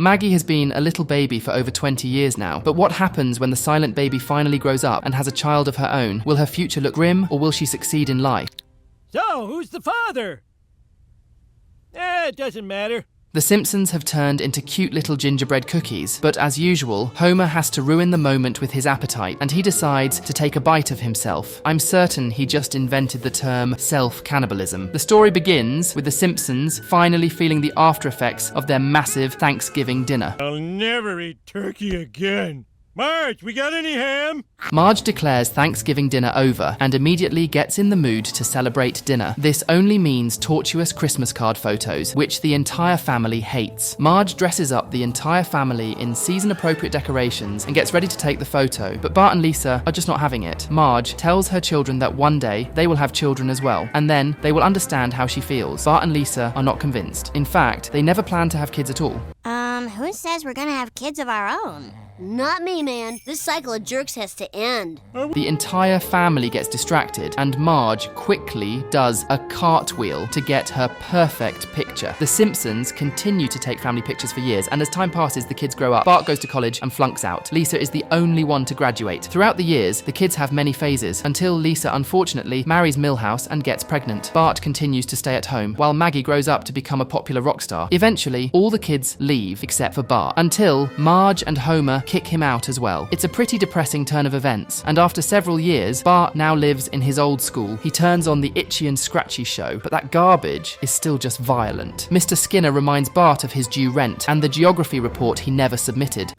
Maggie has been a little baby for over 20 years now, but what happens when the silent baby finally grows up and has a child of her own? Will her future look grim, or will she succeed in life? So, who's the father? It doesn't matter. The Simpsons have turned into cute little gingerbread cookies, but as usual, Homer has to ruin the moment with his appetite, and he decides to take a bite of himself. I'm certain he just invented the term self-cannibalism. The story begins with the Simpsons finally feeling the after effects of their massive Thanksgiving dinner. I'll never eat turkey again. Marge, we got any ham? Marge declares Thanksgiving dinner over and immediately gets in the mood to celebrate dinner. This only means tortuous Christmas card photos, which the entire family hates. Marge dresses up the entire family in season-appropriate decorations and gets ready to take the photo, but Bart and Lisa are just not having it. Marge tells her children that one day they will have children as well, and then they will understand how she feels. Bart and Lisa are not convinced. In fact, they never plan to have kids at all. Who says we're gonna have kids of our own? Not me, man. This cycle of jerks has to end. The entire family gets distracted, and Marge quickly does a cartwheel to get her perfect picture. The Simpsons continue to take family pictures for years, and as time passes, the kids grow up. Bart goes to college and flunks out. Lisa is the only one to graduate. Throughout the years, the kids have many phases, until Lisa unfortunately marries Milhouse and gets pregnant. Bart continues to stay at home, while Maggie grows up to become a popular rock star. Eventually, all the kids leave, except for Bart, until Marge and Homer kick him out as well. It's a pretty depressing turn of events, and after several years, Bart now lives in his old school. He turns on the Itchy and Scratchy show, but that garbage is still just violent. Mr. Skinner reminds Bart of his due rent and the geography report he never submitted.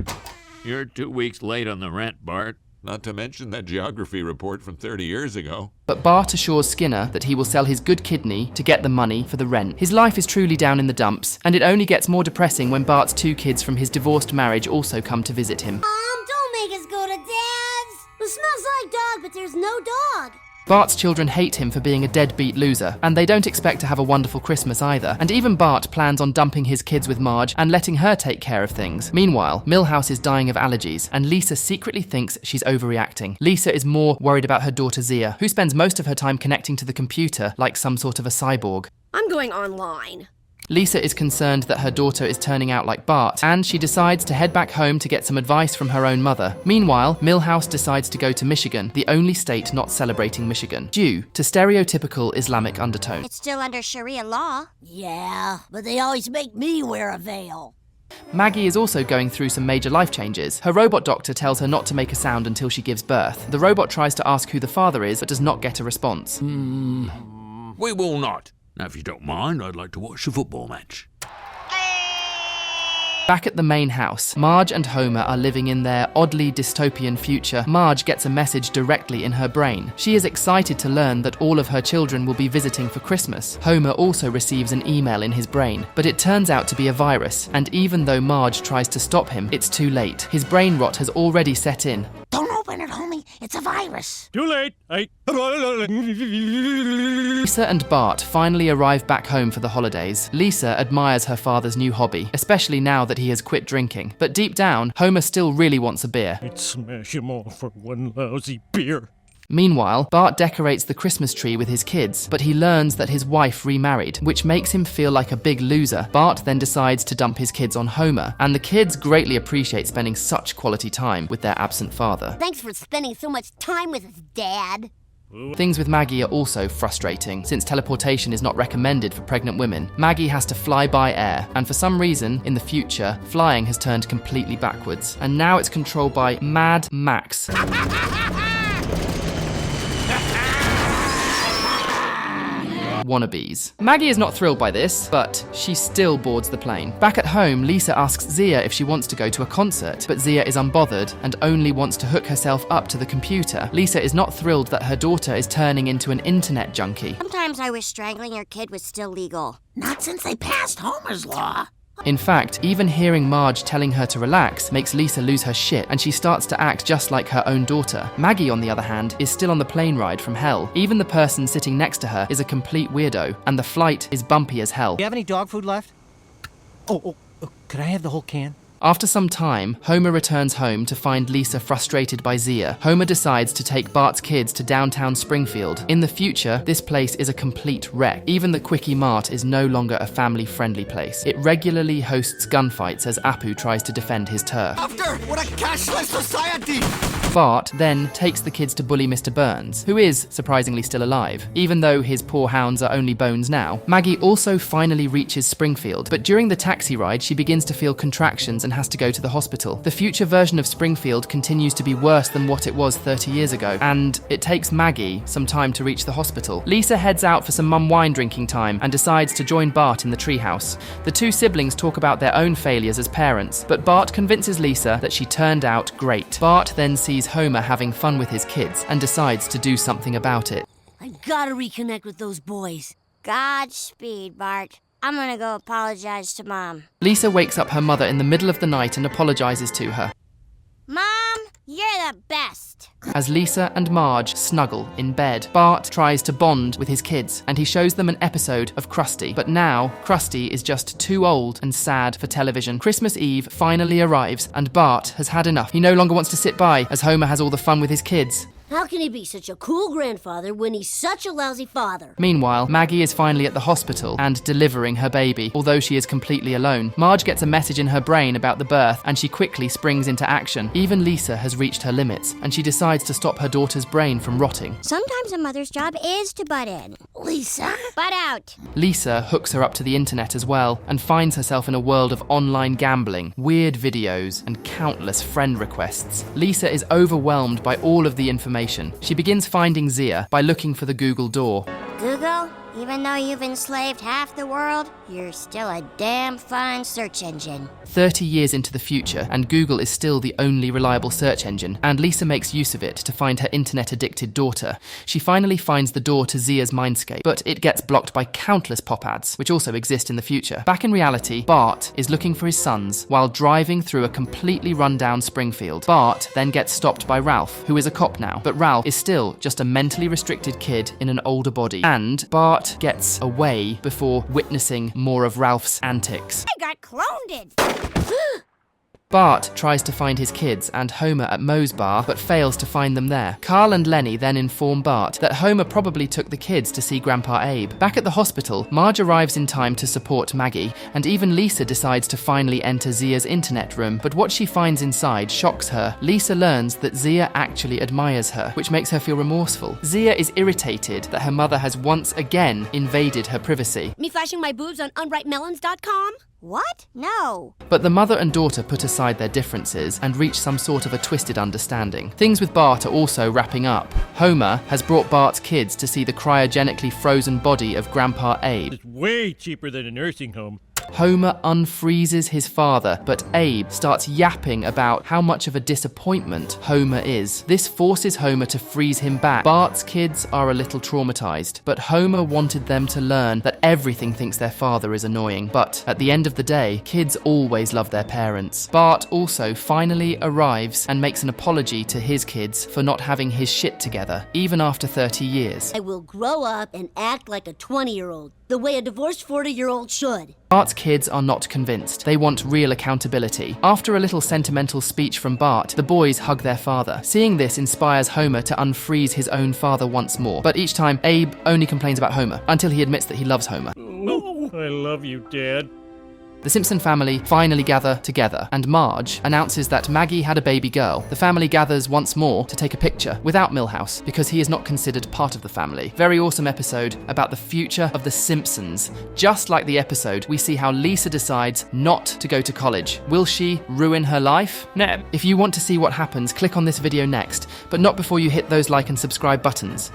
You're 2 weeks late on the rent, Bart. Not to mention that geography report from 30 years ago. But Bart assures Skinner that he will sell his good kidney to get the money for the rent. His life is truly down in the dumps, and it only gets more depressing when Bart's 2 kids from his divorced marriage also come to visit him. Mom, don't make us go to Dad's. It smells like dog, but there's no dog. Bart's children hate him for being a deadbeat loser, and they don't expect to have a wonderful Christmas either. And even Bart plans on dumping his kids with Marge and letting her take care of things. Meanwhile, Milhouse is dying of allergies, and Lisa secretly thinks she's overreacting. Lisa is more worried about her daughter Zia, who spends most of her time connecting to the computer like some sort of a cyborg. I'm going online. Lisa is concerned that her daughter is turning out like Bart, and she decides to head back home to get some advice from her own mother. Meanwhile, Milhouse decides to go to Michigan, the only state not celebrating Michigan, due to stereotypical Islamic undertones. It's still under Sharia law. Yeah, but they always make me wear a veil. Maggie is also going through some major life changes. Her robot doctor tells her not to make a sound until she gives birth. The robot tries to ask who the father is, but does not get a response. We will not. Now, if you don't mind, I'd like to watch the football match. Back at the main house, Marge and Homer are living in their oddly dystopian future. Marge gets a message directly in her brain. She is excited to learn that all of her children will be visiting for Christmas. Homer also receives an email in his brain, but it turns out to be a virus, and even though Marge tries to stop him, it's too late. His brain rot has already set in. Don't open it, homie. It's a virus. Too late. Lisa and Bart finally arrive back home for the holidays. Lisa admires her father's new hobby, especially now that he has quit drinking. But deep down, Homer still really wants a beer. I'd smash him all for one lousy beer. Meanwhile, Bart decorates the Christmas tree with his kids, but he learns that his wife remarried, which makes him feel like a big loser. Bart then decides to dump his kids on Homer, and the kids greatly appreciate spending such quality time with their absent father. Thanks for spending so much time with us, Dad. Things with Maggie are also frustrating, since teleportation is not recommended for pregnant women. Maggie has to fly by air, and for some reason, in the future, flying has turned completely backwards, and now it's controlled by Mad Max. Wannabes. Maggie is not thrilled by this, but she still boards the plane. Back at home, Lisa asks Zia if she wants to go to a concert, but Zia is unbothered and only wants to hook herself up to the computer. Lisa is not thrilled that her daughter is turning into an internet junkie. Sometimes I wish strangling your kid was still legal. Not since they passed Homer's Law. In fact, even hearing Marge telling her to relax makes Lisa lose her shit, and she starts to act just like her own daughter. Maggie, on the other hand, is still on the plane ride from hell. Even the person sitting next to her is a complete weirdo, and the flight is bumpy as hell. Do you have any dog food left? Oh, could I have the whole can? After some time, Homer returns home to find Lisa frustrated by Zia. Homer decides to take Bart's kids to downtown Springfield. In the future, this place is a complete wreck. Even the Quickie Mart is no longer a family-friendly place. It regularly hosts gunfights as Apu tries to defend his turf. After, what a cashless society! Bart then takes the kids to bully Mr. Burns, who is surprisingly still alive, even though his poor hounds are only bones now. Maggie also finally reaches Springfield, but during the taxi ride, she begins to feel contractions and has to go to the hospital. The future version of Springfield continues to be worse than what it was 30 years ago, and it takes Maggie some time to reach the hospital. Lisa heads out for some mum wine drinking time and decides to join Bart in the treehouse. The two siblings talk about their own failures as parents, but Bart convinces Lisa that she turned out great. Bart then sees Homer having fun with his kids and decides to do something about it. I gotta reconnect with those boys. Godspeed, Bart. I'm gonna go apologize to Mom. Lisa wakes up her mother in the middle of the night and apologizes to her. Mom, you're the best. As Lisa and Marge snuggle in bed, Bart tries to bond with his kids, and he shows them an episode of Krusty. But now, Krusty is just too old and sad for television. Christmas Eve finally arrives, and Bart has had enough. He no longer wants to sit by as Homer has all the fun with his kids. How can he be such a cool grandfather when he's such a lousy father? Meanwhile, Maggie is finally at the hospital and delivering her baby, although she is completely alone. Marge gets a message in her brain about the birth, and she quickly springs into action. Even Lisa has reached her limits, and she decides to stop her daughter's brain from rotting. Sometimes a mother's job is to butt in. Lisa? Butt out. Lisa hooks her up to the internet as well, and finds herself in a world of online gambling, weird videos, and countless friend requests. Lisa is overwhelmed by all of the information. She begins finding Zia by looking for the Google door. Google, even though you've enslaved half the world, you're still a damn fine search engine. 30 years into the future, and Google is still the only reliable search engine, and Lisa makes use of it to find her internet-addicted daughter. She finally finds the door to Zia's mindscape, but it gets blocked by countless pop ads, which also exist in the future. Back in reality, Bart is looking for his sons while driving through a completely run-down Springfield. Bart then gets stopped by Ralph, who is a cop now, but Ralph is still just a mentally restricted kid in an older body, and Bart gets away before witnessing more of Ralph's antics. I got cloned. Bart tries to find his kids and Homer at Moe's bar, but fails to find them there. Carl and Lenny then inform Bart that Homer probably took the kids to see Grandpa Abe. Back at the hospital, Marge arrives in time to support Maggie, and even Lisa decides to finally enter Zia's internet room, but what she finds inside shocks her. Lisa learns that Zia actually admires her, which makes her feel remorseful. Zia is irritated that her mother has once again invaded her privacy. Me flashing my boobs on unripemelons.com? What? No. But the mother and daughter put aside their differences and reach some sort of a twisted understanding. Things with Bart are also wrapping up. Homer has brought Bart's kids to see the cryogenically frozen body of Grandpa Abe. It's way cheaper than a nursing home. Homer unfreezes his father, but Abe starts yapping about how much of a disappointment Homer is. This forces Homer to freeze him back. Bart's kids are a little traumatized, but Homer wanted them to learn that everything thinks their father is annoying. But at the end of the day, kids always love their parents. Bart also finally arrives and makes an apology to his kids for not having his shit together, even after 30 years. I will grow up and act like a 20-year-old, the way a divorced 40-year-old should. Bart's kids are not convinced. They want real accountability. After a little sentimental speech from Bart, the boys hug their father. Seeing this inspires Homer to unfreeze his own father once more. But each time, Abe only complains about Homer, until he admits that he loves Homer. Oh, I love you, Dad. The Simpson family finally gather together, and Marge announces that Maggie had a baby girl. The family gathers once more to take a picture without Milhouse, because he is not considered part of the family. Very awesome episode about the future of The Simpsons. Just like the episode, we see how Lisa decides not to go to college. Will she ruin her life? No. If you want to see what happens, click on this video next, but not before you hit those like and subscribe buttons.